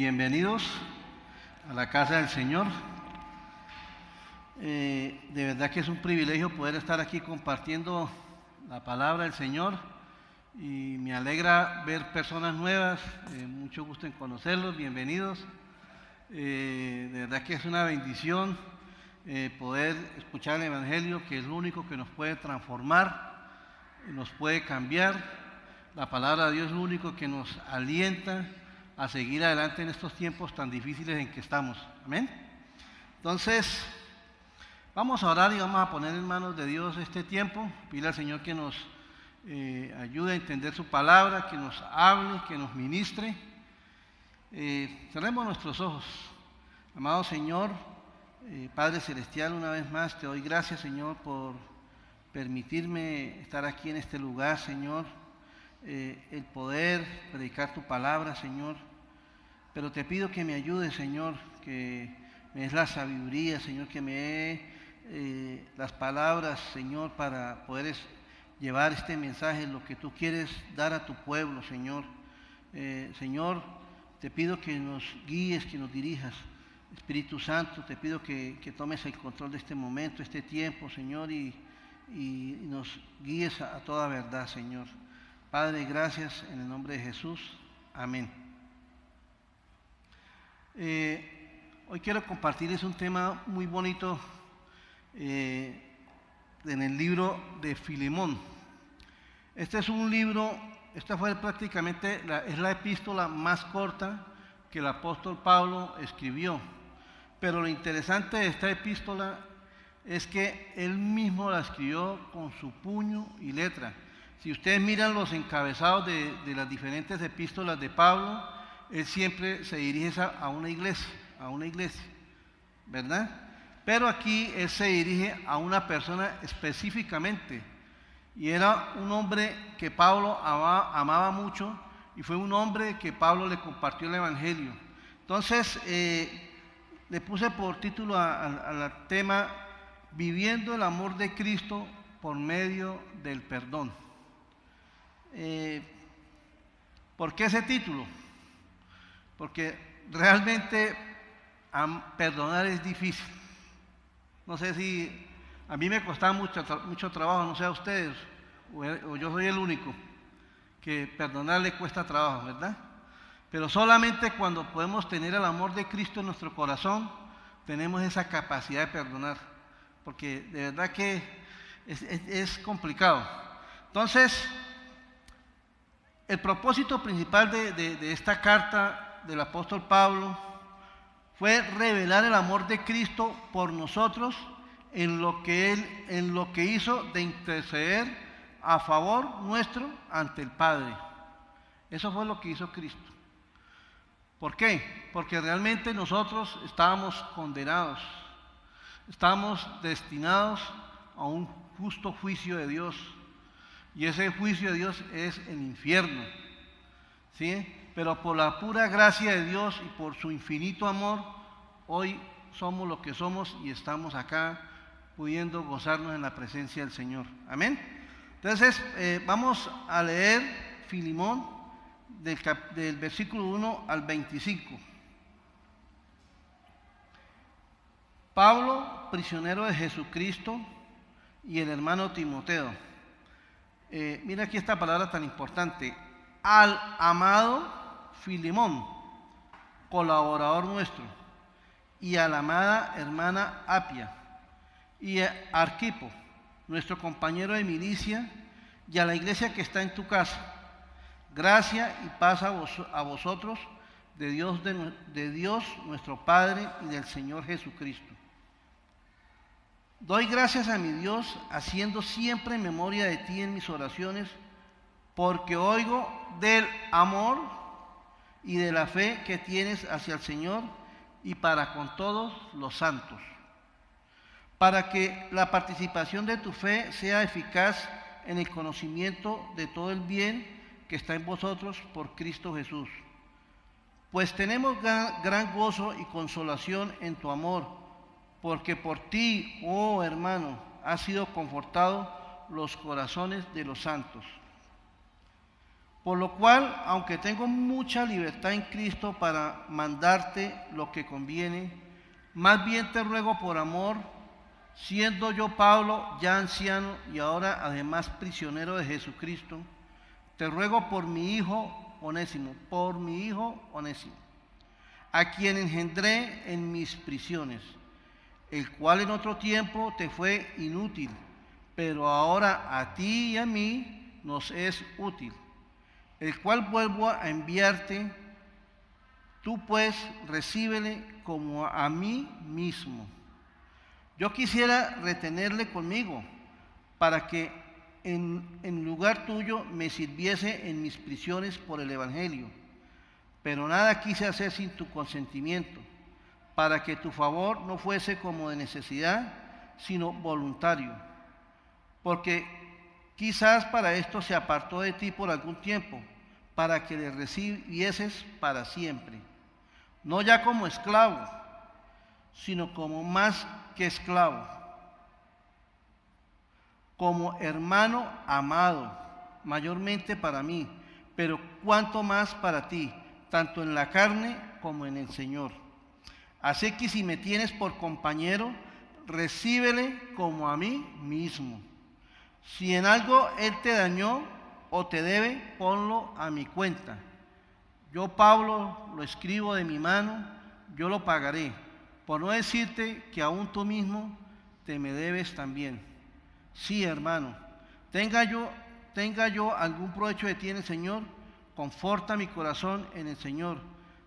Bienvenidos a la casa del Señor. De verdad que es un privilegio poder estar aquí compartiendo la palabra del Señor y me alegra ver personas nuevas, mucho gusto en conocerlos, bienvenidos. De verdad que es una bendición poder escuchar el Evangelio, que es lo único que nos puede transformar, nos puede cambiar. La palabra de Dios es lo único que nos alienta a seguir adelante en estos tiempos tan difíciles en que estamos. Amén. Entonces, vamos a orar y vamos a poner en manos de Dios este tiempo. Pide al Señor que nos ayude a entender su palabra, que nos hable, que nos ministre. Cerremos nuestros ojos. Amado Señor, Padre Celestial, una vez más te doy gracias, Señor, por permitirme estar aquí en este lugar, Señor. El poder predicar tu palabra, Señor, pero te pido que me ayudes, Señor, que me des la sabiduría, Señor, que me dé las palabras, Señor, para poder llevar este mensaje, lo que tú quieres dar a tu pueblo, Señor. Señor, te pido que nos guíes, que nos dirijas. Espíritu Santo, te pido que tomes el control de este momento, este tiempo, Señor, y nos guíes a toda verdad, Señor. Padre, gracias en el nombre de Jesús. Amén. Hoy quiero compartirles un tema muy bonito en el libro de Filemón. Este es un libro, esta fue prácticamente es la epístola más corta que el apóstol Pablo escribió. Pero lo interesante de esta epístola es que él mismo la escribió con su puño y letra. Si ustedes miran los encabezados de las diferentes epístolas de Pablo, él siempre se dirige a una iglesia, ¿verdad? Pero aquí él se dirige a una persona específicamente, y era un hombre que Pablo amaba mucho, y fue un hombre que Pablo le compartió el Evangelio. Entonces, le puse por título al tema, Viviendo el amor de Cristo por medio del perdón. ¿Por qué ese título? Porque realmente perdonar es difícil. No sé si a mí me costaba mucho trabajo, no sé a ustedes, o yo soy el único que perdonar le cuesta trabajo, ¿verdad? Pero solamente cuando podemos tener el amor de Cristo en nuestro corazón, tenemos esa capacidad de perdonar, porque de verdad que es complicado. Entonces, el propósito principal de esta carta del apóstol Pablo fue revelar el amor de Cristo por nosotros en lo que hizo de interceder a favor nuestro ante el Padre. Eso fue lo que hizo Cristo. ¿Por qué? Porque realmente nosotros estábamos condenados, estábamos destinados a un justo juicio de Dios. Y ese juicio de Dios es el infierno, ¿sí? Pero por la pura gracia de Dios y por su infinito amor, hoy somos lo que somos y estamos acá pudiendo gozarnos en la presencia del Señor. Amén. Entonces, vamos a leer Filemón del versículo 1 al 25. Pablo, prisionero de Jesucristo, y el hermano Timoteo. Mira aquí esta palabra tan importante. Al amado Filemón, colaborador nuestro, y a la amada hermana Apia, y a Arquipo, nuestro compañero de milicia, y a la iglesia que está en tu casa. Gracia y paz a vosotros, de Dios nuestro Padre y del Señor Jesucristo. Doy gracias a mi Dios, haciendo siempre memoria de ti en mis oraciones, porque oigo del amor y de la fe que tienes hacia el Señor y para con todos los santos, para que la participación de tu fe sea eficaz en el conocimiento de todo el bien que está en vosotros por Cristo Jesús. Pues tenemos gran gozo y consolación en tu amor, porque por ti, oh hermano, ha sido confortado los corazones de los santos. Por lo cual, aunque tengo mucha libertad en Cristo para mandarte lo que conviene, más bien te ruego por amor, siendo yo Pablo, ya anciano y ahora además prisionero de Jesucristo, te ruego por mi hijo Onésimo, a quien engendré en mis prisiones, el cual en otro tiempo te fue inútil, pero ahora a ti y a mí nos es útil, el cual vuelvo a enviarte. Tú pues recíbele como a mí mismo. Yo quisiera retenerle conmigo para que en lugar tuyo me sirviese en mis prisiones por el Evangelio, pero nada quise hacer sin tu consentimiento, para que tu favor no fuese como de necesidad, sino voluntario, porque quizás para esto se apartó de ti por algún tiempo, para que le recibieses para siempre, no ya como esclavo, sino como más que esclavo, como hermano amado, mayormente para mí, pero cuanto más para ti, tanto en la carne como en el Señor. Así que si me tienes por compañero, recíbele como a mí mismo. Si en algo él te dañó o te debe, ponlo a mi cuenta. Yo, Pablo, lo escribo de mi mano, yo lo pagaré, por no decirte que aún tú mismo te me debes también. Sí, hermano, tenga yo algún provecho de ti en el Señor, conforta mi corazón en el Señor.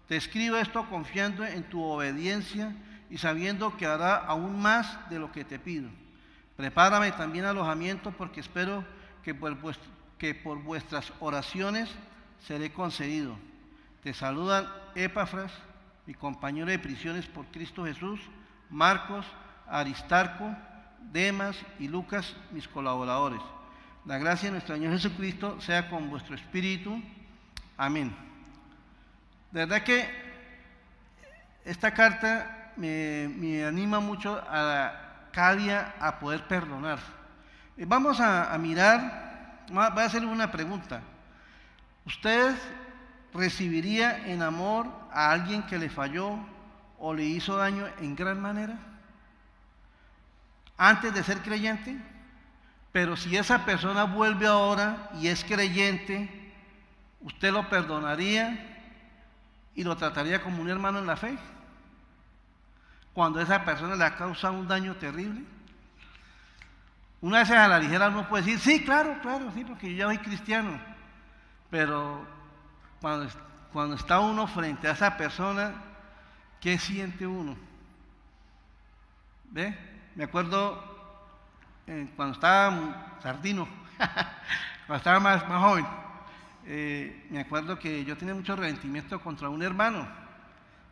Te escribo esto confiando en tu obediencia y sabiendo que hará aún más de lo que te pido. Prepárame también alojamiento, porque espero que por vuestras oraciones seré concedido. Te saludan Epafras, mi compañero de prisiones por Cristo Jesús, Marcos, Aristarco, Demas y Lucas, mis colaboradores. La gracia de nuestro Señor Jesucristo sea con vuestro espíritu. Amén. De verdad que esta carta me anima mucho cada día a poder perdonar. Vamos a mirar, voy a hacerle una pregunta. ¿Usted recibiría en amor a alguien que le falló o le hizo daño en gran manera antes de ser creyente? Pero si esa persona vuelve ahora y es creyente, ¿usted lo perdonaría y lo trataría como un hermano en la fe cuando esa persona le ha causado un daño terrible? Una vez a la ligera uno puede decir, sí, claro, sí, porque yo ya soy cristiano, pero cuando está uno frente a esa persona, ¿qué siente uno? ¿Ve? Me acuerdo cuando estaba sardino, cuando estaba más joven, me acuerdo que yo tenía mucho resentimiento contra un hermano,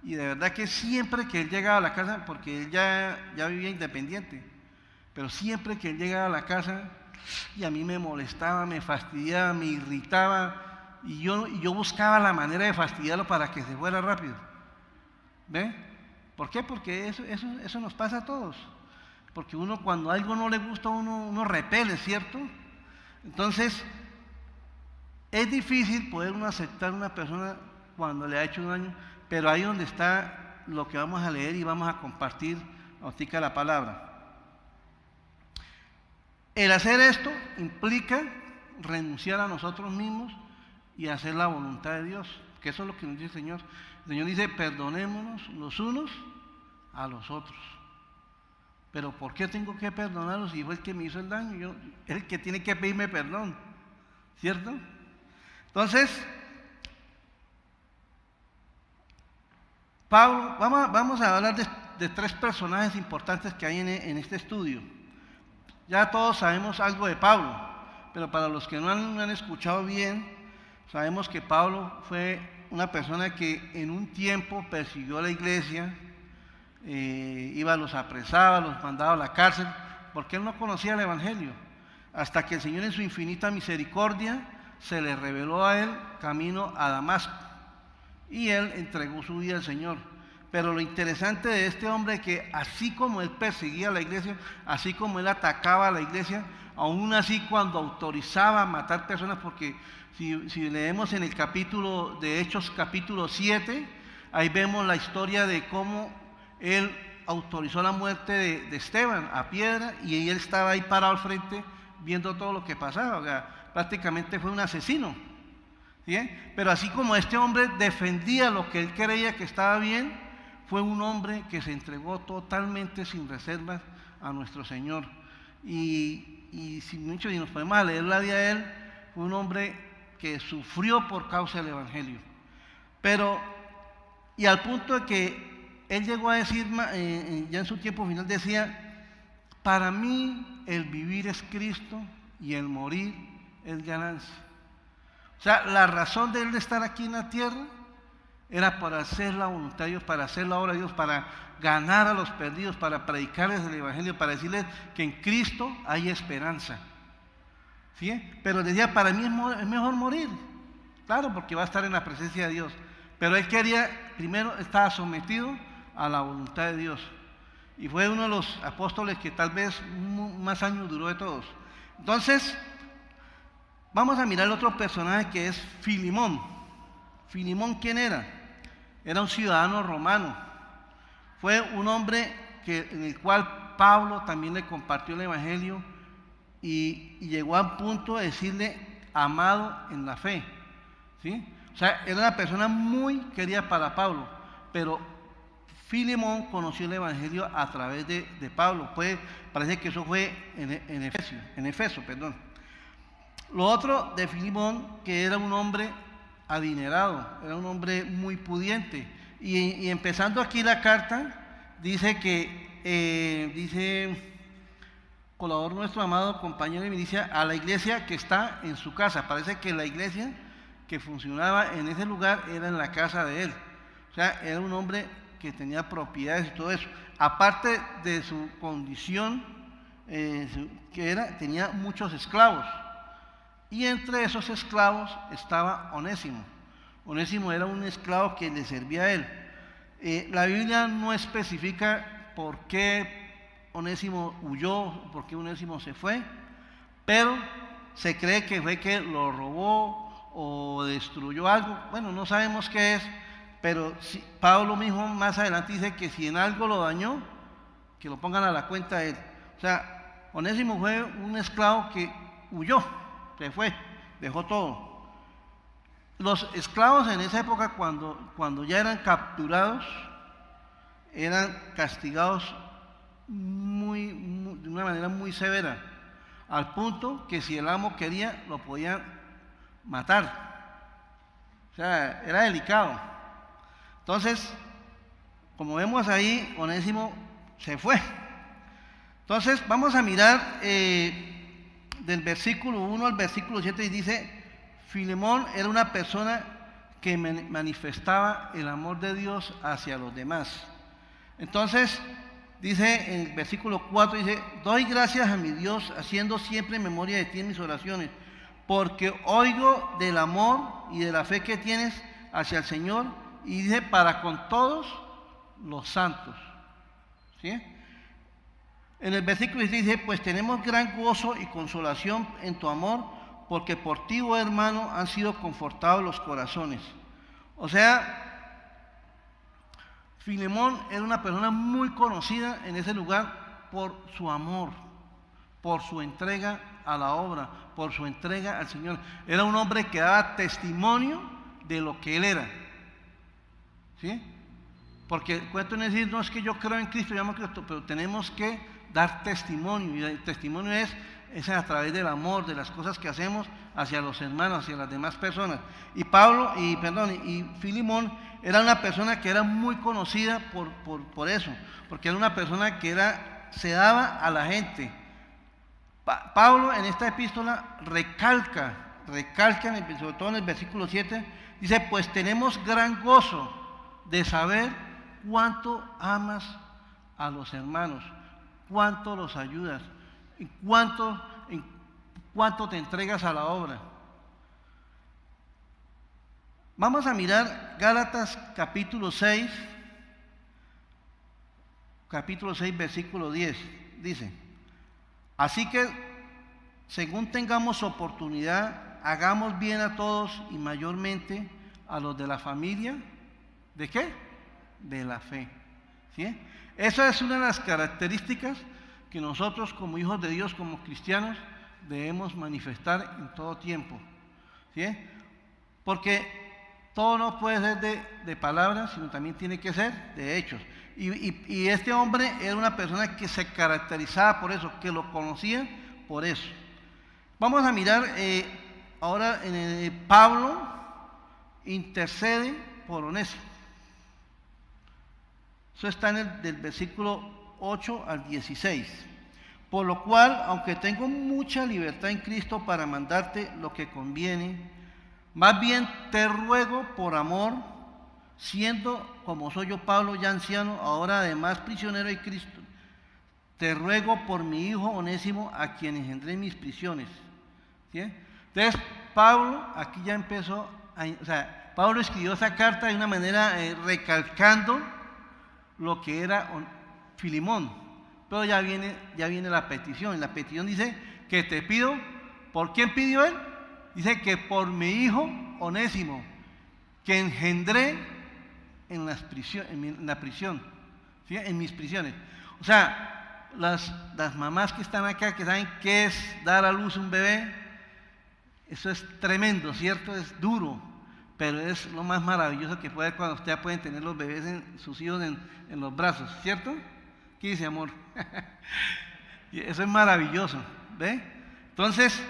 y de verdad que siempre que él llegaba a la casa, porque él ya vivía independiente, pero siempre que él llegaba a la casa, y a mí me molestaba, me fastidiaba, me irritaba, y yo buscaba la manera de fastidiarlo para que se fuera rápido. ¿Ve? ¿Por qué? Porque eso nos pasa a todos. Porque uno, cuando algo no le gusta, uno repele, ¿cierto? Entonces, es difícil poder uno aceptar a una persona cuando le ha hecho un daño, pero ahí donde está lo que vamos a leer y vamos a compartir ahorita la palabra. El hacer esto implica renunciar a nosotros mismos y hacer la voluntad de Dios, que eso es lo que nos dice el Señor. El Señor dice, perdonémonos los unos a los otros. Pero ¿por qué tengo que perdonarlos si fue el que me hizo el daño? Es el que tiene que pedirme perdón, ¿cierto? Entonces, Pablo, vamos a hablar de tres personajes importantes que hay en este estudio. Ya todos sabemos algo de Pablo, pero para los que no han escuchado bien, sabemos que Pablo fue una persona que en un tiempo persiguió a la iglesia, los apresaba, los mandaba a la cárcel, porque él no conocía el Evangelio, hasta que el Señor en su infinita misericordia se le reveló a él camino a Damasco, y él entregó su vida al Señor. Pero lo interesante de este hombre es que así como él perseguía a la iglesia, así como él atacaba a la iglesia, aún así cuando autorizaba a matar personas, porque si leemos en el capítulo de Hechos, capítulo 7, ahí vemos la historia de cómo él autorizó la muerte de Esteban a piedra, y él estaba ahí parado al frente viendo todo lo que pasaba. O sea, prácticamente fue un asesino. ¿Sí? Pero así como este hombre defendía lo que él creía que estaba bien, fue un hombre que se entregó totalmente sin reservas a nuestro Señor. Y si nos podemos leer la vida de él, fue un hombre que sufrió por causa del Evangelio. Pero, y al punto de que él llegó a decir, ya en su tiempo final decía, para mí el vivir es Cristo y el morir es ganancia. O sea, la razón de él de estar aquí en la tierra era para hacer la voluntad de Dios, para hacer la obra de Dios, para ganar a los perdidos, para predicarles el Evangelio, para decirles que en Cristo hay esperanza. ¿Sí? Pero decía, para mí es mejor morir. Claro, porque va a estar en la presencia de Dios. Pero él quería, primero estaba sometido a la voluntad de Dios. Y fue uno de los apóstoles que tal vez más años duró de todos. Entonces, vamos a mirar el otro personaje que es Filimón. Filimón, ¿quién era? Era un ciudadano romano. Fue un hombre en el cual Pablo también le compartió el Evangelio y llegó a un punto de decirle amado en la fe. ¿Sí? O sea, era una persona muy querida para Pablo, pero Filemón conoció el Evangelio a través de Pablo. Parece que eso fue en Efeso. Lo otro de Filemón, que era un hombre adinerado, era un hombre muy pudiente. Y empezando aquí la carta, dice que, colaborador nuestro amado compañero de milicia, a la iglesia que está en su casa. Parece que la iglesia que funcionaba en ese lugar era en la casa de él. O sea, era un hombre que tenía propiedades y todo eso. Aparte de su condición, tenía muchos esclavos. Y entre esos esclavos estaba Onésimo. Onésimo era un esclavo que le servía a él. La Biblia no especifica por qué Onésimo huyó, por qué Onésimo se fue, pero se cree que fue que lo robó o destruyó algo. Bueno, no sabemos qué es, pero Pablo mismo más adelante dice que si en algo lo dañó, que lo pongan a la cuenta de él. O sea, Onésimo fue un esclavo que huyó, se fue, dejó todo. Los esclavos en esa época, cuando ya eran capturados, eran castigados de una manera muy severa, al punto que si el amo quería, lo podían matar. O sea, era delicado. Entonces, como vemos ahí, Onésimo se fue. Entonces, vamos a mirar del versículo 1 al versículo 7, y dice: Filemón era una persona que manifestaba el amor de Dios hacia los demás. Entonces, dice en el versículo 4, dice: doy gracias a mi Dios, haciendo siempre memoria de ti en mis oraciones, porque oigo del amor y de la fe que tienes hacia el Señor, y dice, para con todos los santos. ¿Sí? En el versículo dice: pues tenemos gran gozo y consolación en tu amor, porque por ti, oh hermano, han sido confortados los corazones. O sea, Filemón era una persona muy conocida en ese lugar por su amor, por su entrega a la obra, por su entrega al Señor. Era un hombre que daba testimonio de lo que él era. ¿Sí? Porque el cuento no es decir, no es que yo creo en Cristo, yo amo a Cristo, pero tenemos que dar testimonio, y el testimonio es a través del amor, de las cosas que hacemos hacia los hermanos, hacia las demás personas. Y Filemón era una persona que era muy conocida por eso, porque era una persona que se daba a la gente. Pablo en esta epístola recalca, sobre todo en el versículo 7, dice: pues tenemos gran gozo de saber cuánto amas a los hermanos, cuánto los ayudas, en cuánto te entregas a la obra. Vamos a mirar Gálatas capítulo 6, capítulo 6, versículo 10, dice: así que, según tengamos oportunidad, hagamos bien a todos y mayormente a los de la familia, ¿de qué? De la fe. ¿Sí? Esa es una de las características que nosotros como hijos de Dios, como cristianos, debemos manifestar en todo tiempo. ¿Sí? Porque todo no puede ser de palabras, sino también tiene que ser de hechos. Y este hombre era una persona que se caracterizaba por eso, que lo conocían por eso. Vamos a mirar ahora Pablo intercede por Onésimo. Eso está del versículo 8 al 16. Por lo cual, aunque tengo mucha libertad en Cristo para mandarte lo que conviene, más bien te ruego por amor, siendo como soy yo Pablo ya anciano, ahora además prisionero de Cristo, te ruego por mi hijo Onésimo, a quien engendré en mis prisiones. ¿Sí? Entonces, Pablo aquí ya empezó, Pablo escribió esa carta de una manera recalcando lo que era Filemón, pero ya viene la petición. La petición dice que te pido, ¿por quién pidió él? Dice que por mi hijo Onésimo, que engendré en la prisión, ¿sí? En mis prisiones. O sea, las mamás que están acá, que saben qué es dar a luz un bebé, eso es tremendo, ¿cierto? Es duro, pero es lo más maravilloso que puede cuando ustedes pueden tener los bebés, sus hijos en los brazos, ¿cierto? ¿Qué dice, amor? Eso es maravilloso, ¿ve? Entonces,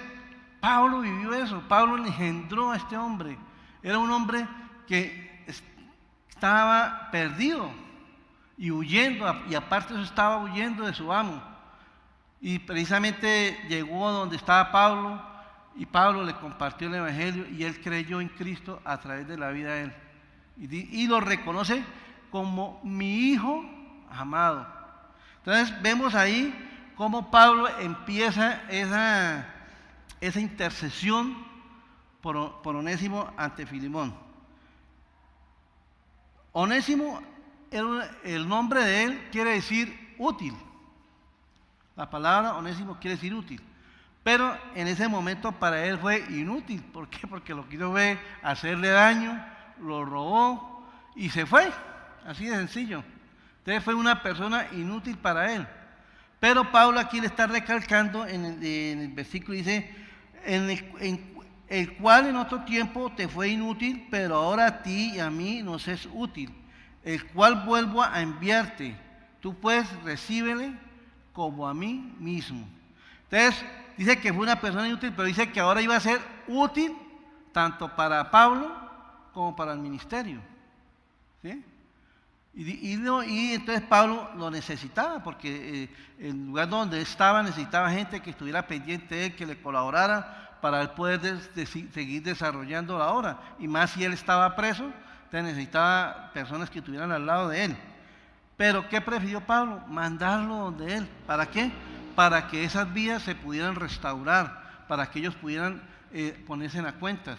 Pablo vivió eso, Pablo engendró a este hombre. Era un hombre que estaba perdido y huyendo, y aparte de eso estaba huyendo de su amo. Y precisamente llegó donde estaba Pablo, y Pablo le compartió el evangelio, y él creyó en Cristo a través de la vida de él. Y lo reconoce como mi hijo amado. Entonces vemos ahí cómo Pablo empieza esa intercesión por Onésimo ante Filemón. Onésimo, el nombre de él quiere decir útil. La palabra Onésimo quiere decir útil. Pero en ese momento para él fue inútil. ¿Por qué? Porque lo quiso ver hacerle daño, lo robó y se fue. Así de sencillo. Entonces fue una persona inútil para él. Pero Pablo aquí le está recalcando en el versículo, dice: en el cual en otro tiempo te fue inútil, pero ahora a ti y a mí nos es útil, el cual vuelvo a enviarte. Tú pues recíbele como a mí mismo. Entonces dice que fue una persona inútil, pero dice que ahora iba a ser útil tanto para Pablo como para el ministerio. ¿Sí? Y entonces Pablo lo necesitaba, porque el lugar donde estaba necesitaba gente que estuviera pendiente de él, que le colaborara para él poder seguir desarrollando la obra. Y más si él estaba preso, entonces necesitaba personas que estuvieran al lado de él. Pero ¿qué prefirió Pablo? Mandarlo donde él. ¿Para qué? Para que esas vidas se pudieran restaurar, para que ellos pudieran ponerse en las cuentas.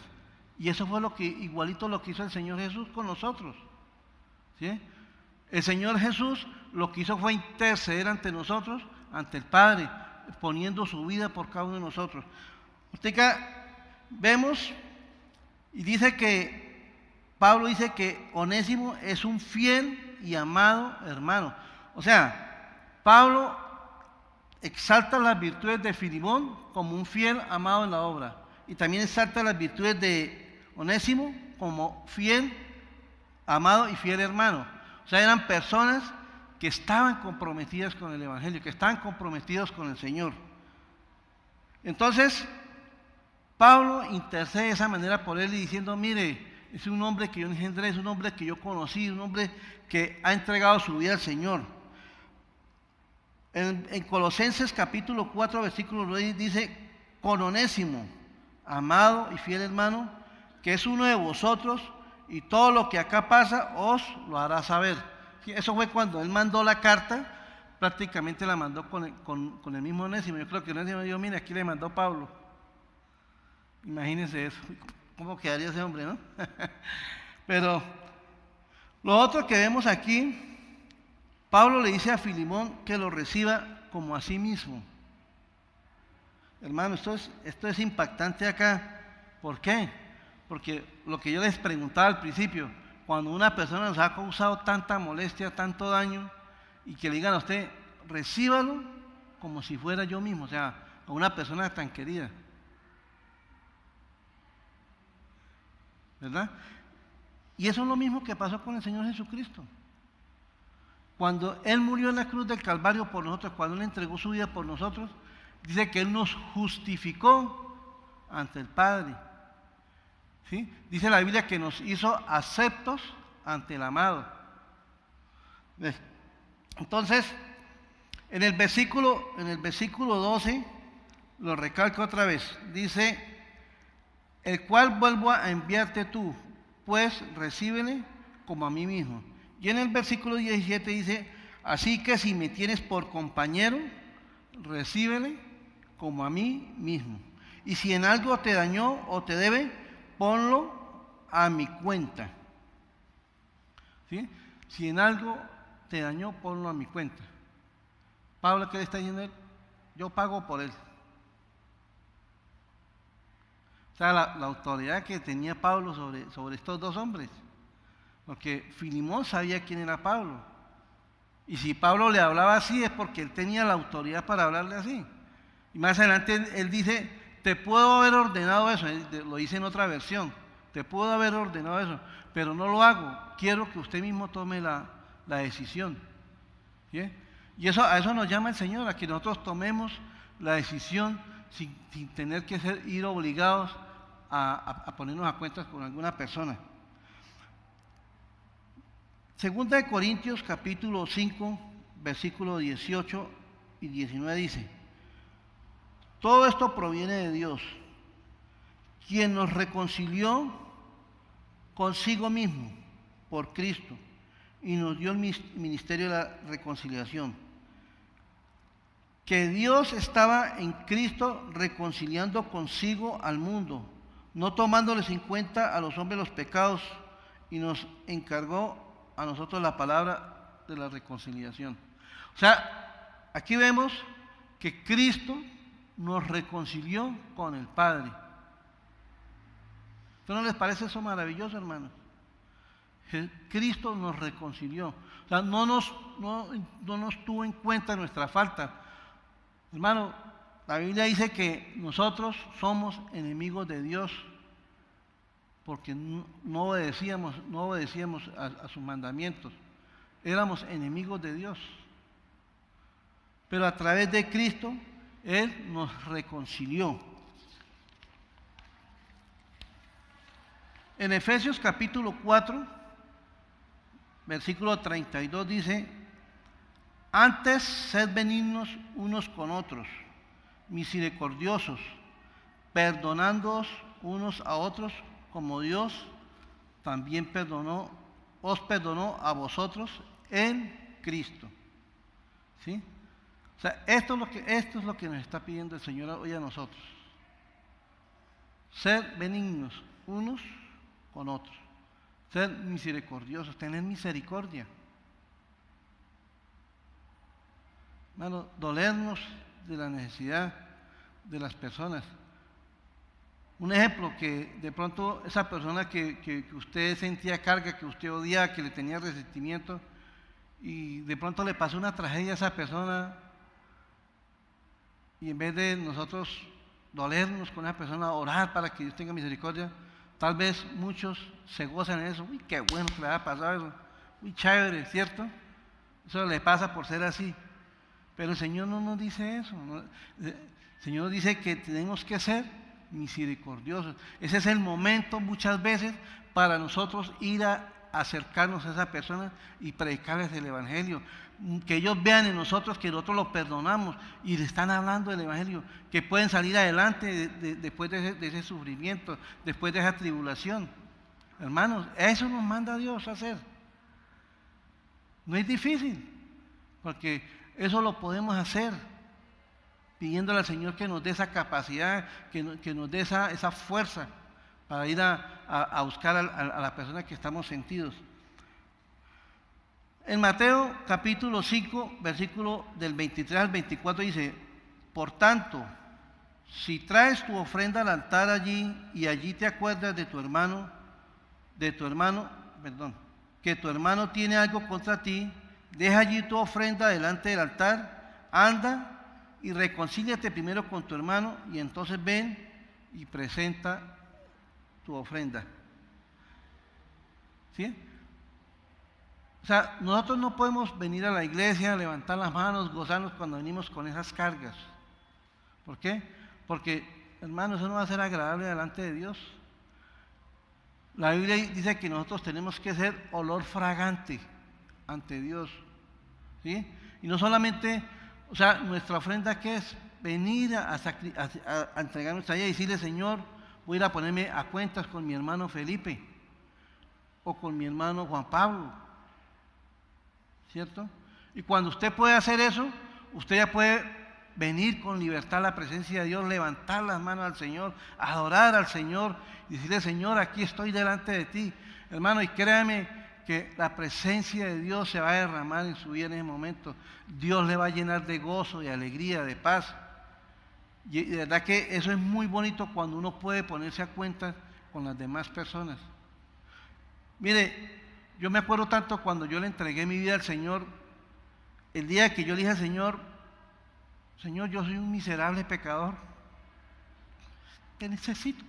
Y eso fue igualito lo que hizo el Señor Jesús con nosotros. ¿Sí? El Señor Jesús lo que hizo fue interceder ante nosotros, ante el Padre, poniendo su vida por cada uno de nosotros. Vemos y dice que Pablo dice que Onésimo es un fiel y amado hermano. O sea, Pablo exalta las virtudes de Filemón como un fiel amado en la obra, y también exalta las virtudes de Onésimo como fiel, amado y fiel hermano. O sea, eran personas que estaban comprometidas con el evangelio, que estaban comprometidos con el Señor. Entonces, Pablo intercede de esa manera por él y diciendo: mire, es un hombre que yo engendré, es un hombre que yo conocí, un hombre que ha entregado su vida al Señor. En Colosenses capítulo 4, versículo 9 dice: con Onésimo, amado y fiel hermano, que es uno de vosotros, y todo lo que acá pasa os lo hará saber. Eso fue cuando él mandó la carta, prácticamente la mandó con el mismo Onésimo. Yo creo que Onésimo dijo: mire, aquí le mandó Pablo. Imagínense eso, cómo quedaría ese hombre, ¿no? Pero lo otro que vemos aquí, Pablo le dice a Filemón que lo reciba como a sí mismo. Hermano, esto es impactante acá. ¿Por qué? Porque lo que yo les preguntaba al principio, cuando una persona nos ha causado tanta molestia, tanto daño, y que le digan a usted, recíbalo como si fuera yo mismo, o sea, a una persona tan querida. ¿Verdad? Y eso es lo mismo que pasó con el Señor Jesucristo. Cuando Él murió en la cruz del Calvario por nosotros, cuando Él entregó su vida por nosotros, dice que Él nos justificó ante el Padre. ¿Sí? Dice la Biblia que nos hizo aceptos ante el amado. ¿Ves? Entonces, en el versículo 12, lo recalco otra vez, dice, el cual vuelvo a enviarte tú, pues recíbele como a mí mismo. Y en el versículo 17 dice, así que si me tienes por compañero, recíbele como a mí mismo. Y si en algo te dañó o te debe, ponlo a mi cuenta. ¿Sí? Si en algo te dañó, ponlo a mi cuenta. Pablo, ¿qué le está diciendo él? Yo pago por él. O sea, la autoridad que tenía Pablo sobre estos dos hombres. Porque Filemón sabía quién era Pablo. Y si Pablo le hablaba así es porque él tenía la autoridad para hablarle así. Y más adelante él dice, te puedo haber ordenado eso, lo dice en otra versión, te puedo haber ordenado eso, pero no lo hago, quiero que usted mismo tome la decisión. ¿Sí? Y a eso nos llama el Señor, a que nosotros tomemos la decisión sin tener que ir obligados a ponernos a cuentas con alguna persona. Segunda de Corintios capítulo 5, versículos 18 y 19 dice, todo esto proviene de Dios, quien nos reconcilió consigo mismo por Cristo y nos dio el ministerio de la reconciliación. Que Dios estaba en Cristo reconciliando consigo al mundo, no tomándoles en cuenta a los hombres los pecados, y nos encargó a nosotros la palabra de la reconciliación. O sea, aquí vemos que Cristo nos reconcilió con el Padre. ¿No les parece eso maravilloso, hermanos? Cristo nos reconcilió. O sea, no nos tuvo en cuenta nuestra falta. Hermano, la Biblia dice que nosotros somos enemigos de Dios porque no obedecíamos a sus mandamientos. Éramos enemigos de Dios. Pero a través de Cristo, Él nos reconcilió. En Efesios capítulo 4, versículo 32 dice, antes sed benignos unos con otros, misericordiosos, perdonándoos unos a otros, como Dios también os perdonó a vosotros en Cristo. ¿Sí? O sea, esto es lo que nos está pidiendo el Señor hoy a nosotros. Ser benignos unos con otros. Ser misericordiosos, tener misericordia. Hermano, dolernos de la necesidad de las personas. Un ejemplo, que de pronto esa persona que usted sentía carga, que usted odiaba, que le tenía resentimiento, y de pronto le pasó una tragedia a esa persona, y en vez de nosotros dolernos con esa persona, orar para que Dios tenga misericordia, tal vez muchos se gozan en eso. Uy, qué bueno que le haya pasado eso. Uy, chévere, ¿cierto? Eso le pasa por ser así. Pero el Señor no nos dice eso. El Señor dice que tenemos que ser misericordiosos. Ese es el momento muchas veces para nosotros ir a acercarnos a esa persona y predicarles el Evangelio. Que ellos vean en nosotros que nosotros los perdonamos y le están hablando del Evangelio, que pueden salir adelante después de ese sufrimiento, después de esa tribulación. Hermanos, eso nos manda Dios a hacer. No es difícil, porque eso lo podemos hacer pidiéndole al Señor que nos dé esa capacidad, que nos dé esa fuerza para ir a buscar a la persona que estamos sentidos. En Mateo capítulo 5, versículo del 23 al 24 dice, por tanto, si traes tu ofrenda al altar allí y allí te acuerdas de tu hermano, que tu hermano tiene algo contra ti, deja allí tu ofrenda delante del altar, anda y reconcíliate primero con tu hermano y entonces ven y presenta tu ofrenda. ¿Sí? O sea, nosotros no podemos venir a la iglesia, levantar las manos, gozarnos cuando venimos con esas cargas. ¿Por qué? Porque, hermano, eso no va a ser agradable delante de Dios. La Biblia dice que nosotros tenemos que ser olor fragante ante Dios. ¿Sí? Y no solamente, o sea, nuestra ofrenda que es venir a entregar nuestra vida y decirle, Señor, voy a ir a ponerme a cuentas con mi hermano Felipe o con mi hermano Juan Pablo. ¿Cierto? Y cuando usted puede hacer eso, usted ya puede venir con libertad a la presencia de Dios, levantar las manos al Señor, adorar al Señor y decirle, Señor, aquí estoy delante de ti. Hermano, y créame que la presencia de Dios se va a derramar en su vida en ese momento. Dios le va a llenar de gozo, de alegría, de paz. Y de verdad que eso es muy bonito cuando uno puede ponerse a cuenta con las demás personas. Mire, yo me acuerdo tanto cuando yo le entregué mi vida al Señor, el día que yo le dije al Señor, Señor, yo soy un miserable pecador, te necesito.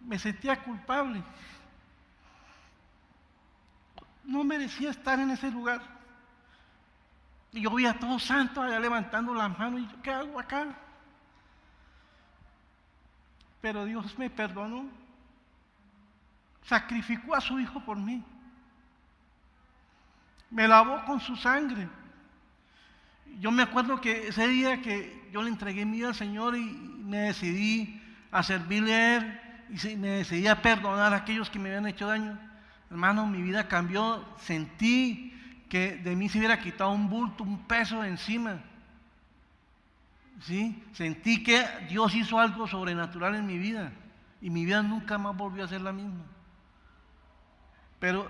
Me sentía culpable. No merecía estar en ese lugar. Y yo veía a todos santos allá levantando las manos y yo, ¿qué hago acá? Pero Dios me perdonó. Sacrificó a su hijo por mí. Me lavó con su sangre. Yo me acuerdo que ese día que yo le entregué mi vida al Señor y me decidí a servirle a Él y me decidí a perdonar a aquellos que me habían hecho daño. Hermano, mi vida cambió, sentí que de mí se hubiera quitado un bulto, un peso de encima. ¿Sí? Sentí que Dios hizo algo sobrenatural en mi vida y mi vida nunca más volvió a ser la misma. Pero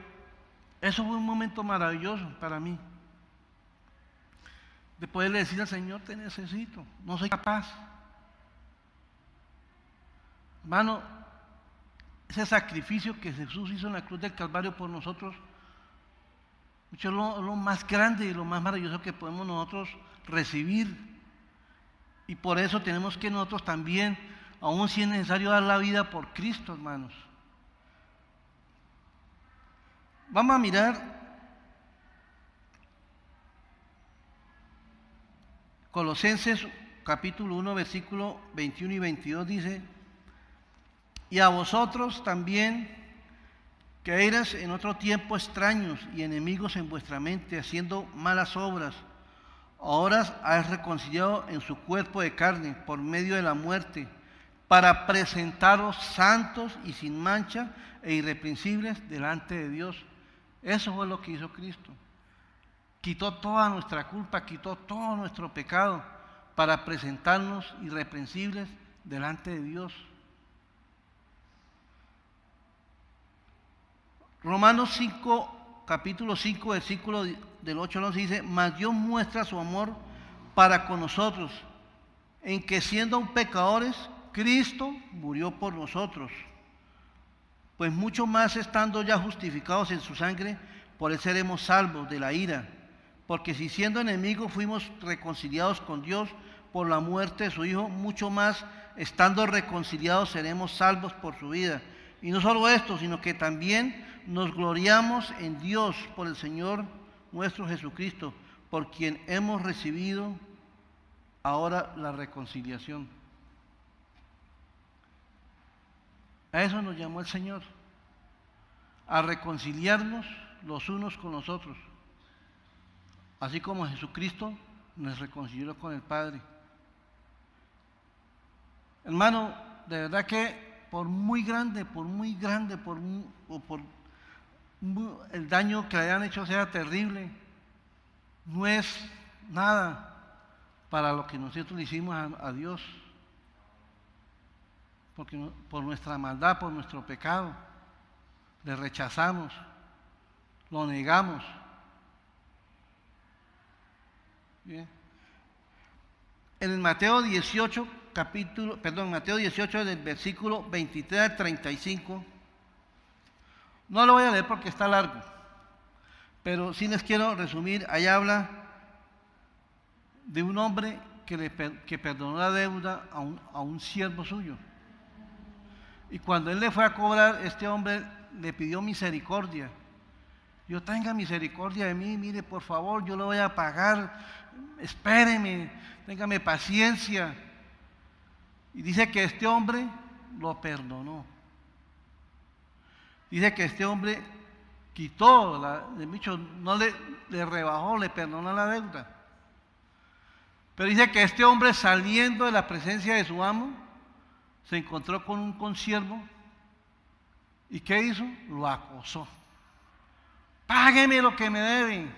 eso fue un momento maravilloso para mí. De poderle decir al Señor, te necesito, no soy capaz. Hermano, ese sacrificio que Jesús hizo en la cruz del Calvario por nosotros, es lo más grande y lo más maravilloso que podemos nosotros recibir. Y por eso tenemos que nosotros también, aun si es necesario, dar la vida por Cristo, hermanos. Vamos a mirar Colosenses capítulo 1, versículo 21 y 22 dice, y a vosotros también, que eras en otro tiempo extraños y enemigos en vuestra mente, haciendo malas obras, ahora has reconciliado en su cuerpo de carne por medio de la muerte, para presentaros santos y sin mancha e irreprensibles delante de Dios. Eso fue lo que hizo Cristo. Quitó toda nuestra culpa, quitó todo nuestro pecado para presentarnos irreprensibles delante de Dios. Romanos 5, capítulo 5, versículo del 8 al 11 dice, mas Dios muestra su amor para con nosotros, en que siendo aún pecadores, Cristo murió por nosotros. Pues mucho más estando ya justificados en su sangre, por él seremos salvos de la ira. Porque si siendo enemigos fuimos reconciliados con Dios por la muerte de su Hijo, mucho más estando reconciliados seremos salvos por su vida. Y no solo esto, sino que también nos gloriamos en Dios por el Señor nuestro Jesucristo, por quien hemos recibido ahora la reconciliación. A eso nos llamó el Señor, a reconciliarnos los unos con los otros, así como Jesucristo nos reconcilió con el Padre. Hermano, de verdad que por el daño que le hayan hecho sea terrible, no es nada para lo que nosotros le hicimos a Dios, porque por nuestra maldad, por nuestro pecado, le rechazamos, lo negamos. Bien. En el Mateo 18, Mateo 18, del versículo 23 al 35, no lo voy a leer porque está largo, pero sí les quiero resumir. Ahí habla de un hombre que perdonó la deuda a un siervo suyo. Y cuando él le fue a cobrar, este hombre le pidió misericordia. Dios, tenga misericordia de mí, mire, por favor, yo lo voy a pagar, espéreme, téngame paciencia. Y dice que este hombre lo perdonó. Dice que este hombre quitó, no le rebajó, le perdonó la deuda. Pero dice que este hombre, saliendo de la presencia de su amo, se encontró con un consiervo. ¿Y qué hizo? Lo acosó. Págueme lo que me deben.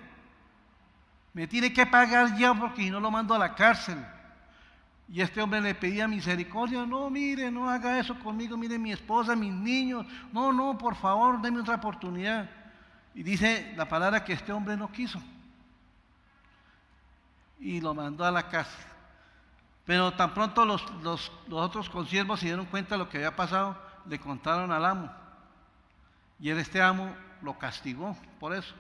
Me tiene que pagar ya porque si no lo mando a la cárcel. Y este hombre le pedía misericordia. No, mire, no haga eso conmigo. Mire, mi esposa, mis niños. No, por favor, déme otra oportunidad. Y dice la palabra que este hombre no quiso. Y lo mandó a la cárcel. Pero tan pronto los otros consiervos se dieron cuenta de lo que había pasado, le contaron al amo. Y este amo lo castigó por eso.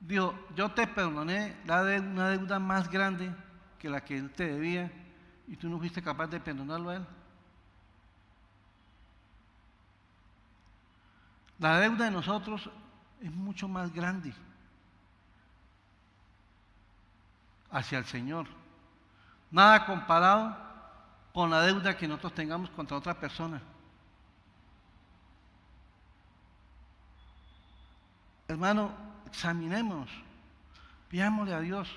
Dijo, yo te perdoné una deuda más grande que la que él te debía y tú no fuiste capaz de perdonarlo a él. La deuda de nosotros es mucho más grande hacia el Señor. Nada comparado con la deuda que nosotros tengamos contra otra persona. Hermano, examinémonos, pidámosle a Dios,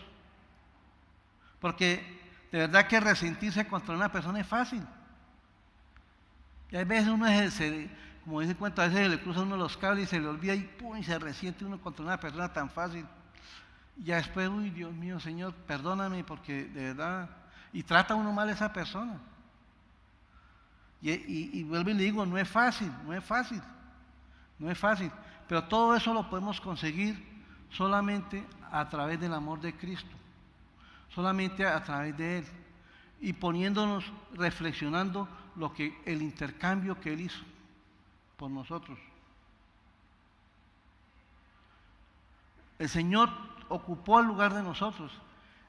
porque de verdad que resentirse contra una persona es fácil. Y a veces uno como dice cuenta, a veces se le cruza uno los cables y se le olvida y ¡pum! Y se resiente uno contra una persona tan fácil. Y ya después, uy, Dios mío, Señor, perdóname porque de verdad, y trata uno mal a esa persona. Y vuelvo y le digo, no es fácil. Pero todo eso lo podemos conseguir solamente a través del amor de Cristo, solamente a través de Él, y poniéndonos, reflexionando el intercambio que Él hizo por nosotros. El Señor ocupó el lugar de nosotros.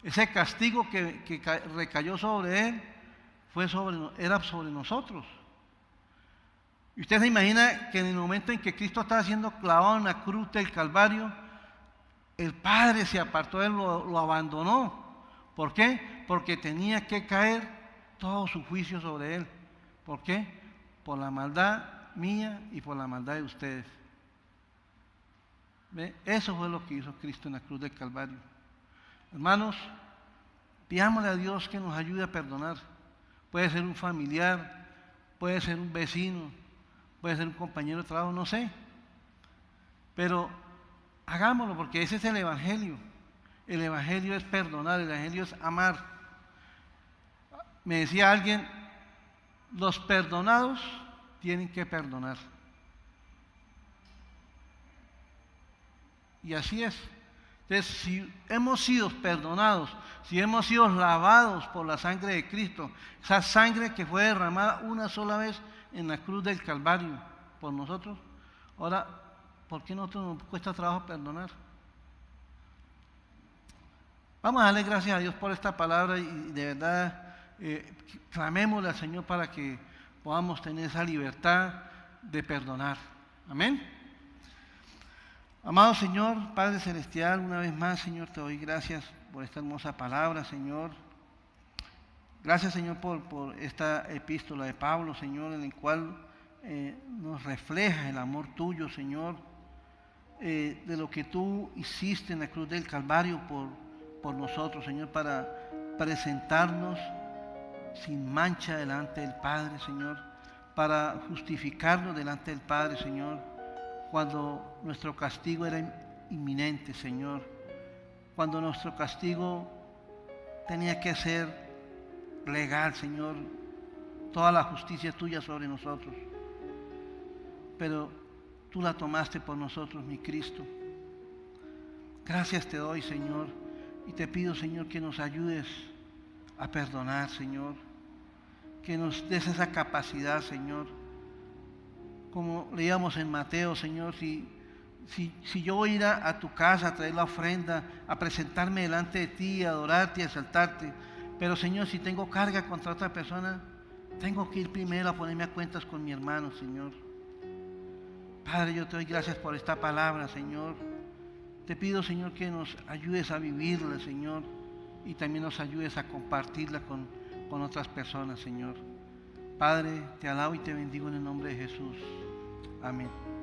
Ese castigo que recayó sobre Él era sobre nosotros. Y usted se imagina que en el momento en que Cristo estaba siendo clavado en la cruz del Calvario, el Padre se apartó de Él, lo abandonó. ¿Por qué? Porque tenía que caer todo su juicio sobre Él. ¿Por qué? Por la maldad mía y por la maldad de ustedes. ¿Ve? Eso fue lo que hizo Cristo en la cruz del Calvario. Hermanos, pidámosle a Dios que nos ayude a perdonar. Puede ser un familiar, puede ser un vecino, puede ser un compañero de trabajo, no sé. Pero hagámoslo porque ese es el Evangelio. El Evangelio es perdonar, el Evangelio es amar. Me decía alguien, los perdonados tienen que perdonar. Y así es. Entonces, si hemos sido perdonados, si hemos sido lavados por la sangre de Cristo, esa sangre que fue derramada una sola vez en la cruz del Calvario por nosotros, ahora, ¿por qué nosotros nos cuesta trabajo perdonar? Vamos a darle gracias a Dios por esta palabra y de verdad clamémosle al Señor para que podamos tener esa libertad de perdonar. Amén. Amado Señor, Padre Celestial, una vez más, Señor, te doy gracias por esta hermosa palabra, Señor. Gracias, Señor, por esta epístola de Pablo, Señor, en el cual nos refleja el amor tuyo, Señor, de lo que tú hiciste en la cruz del Calvario por nosotros, Señor, para presentarnos sin mancha delante del Padre, Señor, para justificarnos delante del Padre, Señor, cuando nuestro castigo era inminente, Señor, cuando nuestro castigo tenía que ser legal, Señor, toda la justicia tuya sobre nosotros. Pero tú la tomaste por nosotros, mi Cristo. Gracias te doy, Señor, y te pido, Señor, que nos ayudes a perdonar, Señor, que nos des esa capacidad, Señor. Como leíamos en Mateo, Señor, si yo voy a ir a tu casa a traer la ofrenda, a presentarme delante de ti, a adorarte y a exaltarte, pero, Señor, si tengo carga contra otra persona, tengo que ir primero a ponerme a cuentas con mi hermano, Señor. Padre, yo te doy gracias por esta palabra, Señor. Te pido, Señor, que nos ayudes a vivirla, Señor, y también nos ayudes a compartirla con otras personas, Señor. Padre, te alabo y te bendigo en el nombre de Jesús. Amén.